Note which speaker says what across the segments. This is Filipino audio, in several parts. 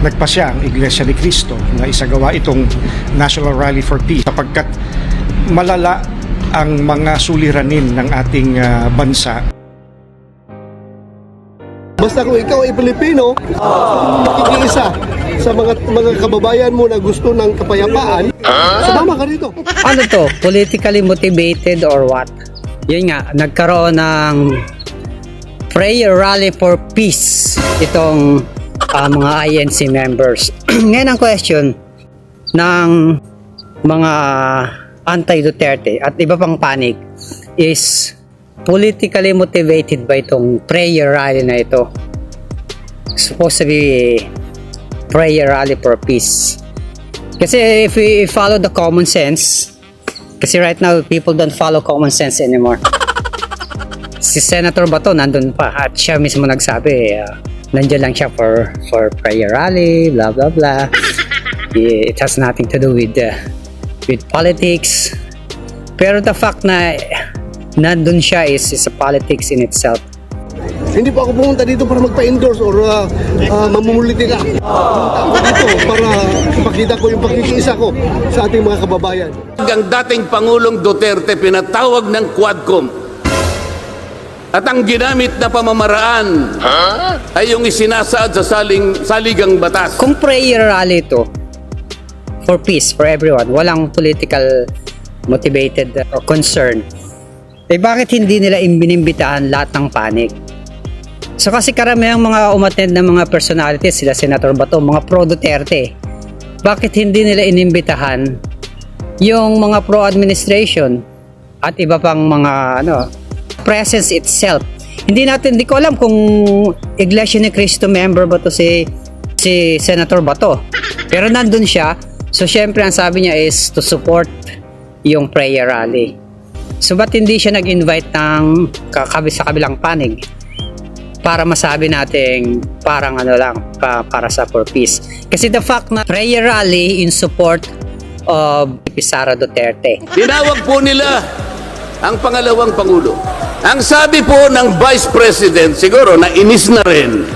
Speaker 1: nagpasya ang Iglesia ni Cristo na isagawa itong National Rally for Peace sapagkat malala ang mga suliranin ng ating bansa.
Speaker 2: Basta kung ikaw ay Pilipino, makikiisa sa mga kababayan mo na gusto ng kapayapaan, sumama ka rito.
Speaker 3: Ano to? Politically motivated or what? Yun nga, nagkaroon ng prayer rally for peace itong mga INC members. Ngayon ang question ng mga anti-Duterte at iba pang panig is politically motivated ba itong prayer rally na ito? Supposed to be prayer rally for peace. Kasi if we follow the common sense, kasi right now people don't follow common sense anymore. Si Senator Bato nandun pa at siya mismo nagsabi nandiyan lang siya for prayer rally, blah blah blah. It has nothing to do with politics. Pero the fact na nandun siya is a politics in itself.
Speaker 2: Hindi pa ako pumunta dito para magpa-endorse or mamumulitika. Pumunta ako dito para ipakita ko yung pakikiisa ko sa ating mga kababayan.
Speaker 4: Ang dating Pangulong Duterte pinatawag ng Quadcom. At ang ginamit na pamamaraan ay yung isinasaad sa saligang batas.
Speaker 3: Kung prayer rally ito for peace, for everyone, walang political motivated or concern, eh bakit hindi nila inimbitahan lahat ng panig? So kasi karamihang mga umattend na mga personalities, sila Senator Bato, mga pro-Duterte, bakit hindi nila inimbitahan yung mga pro-administration at iba pang mga presence itself? Hindi ko alam kung Iglesia ni Cristo member ba to si Senator Bato, pero nandun siya. So syempre ang sabi niya is to support yung prayer rally. So ba't hindi siya nag-invite ng sa kabilang panig para masabi natin parang para sa for peace? Kasi the fact na prayer rally in support of Sara Duterte.
Speaker 4: Tinawag po nila ang pangalawang Pangulo. Ang sabi po ng Vice President, siguro nainis na rin,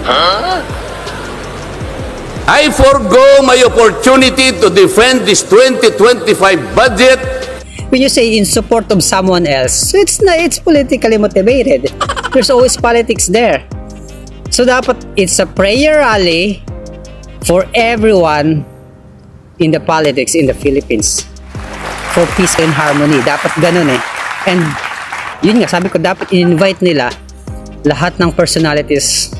Speaker 4: I forgo my opportunity to defend this 2025 budget.
Speaker 3: When you say in support of someone else, it's politically motivated. There's always politics there. So dapat it's a prayer rally for everyone in the politics in the Philippines for peace and harmony. Dapat ganun eh. And yun nga, sabi ko dapat in-invite nila lahat ng personalities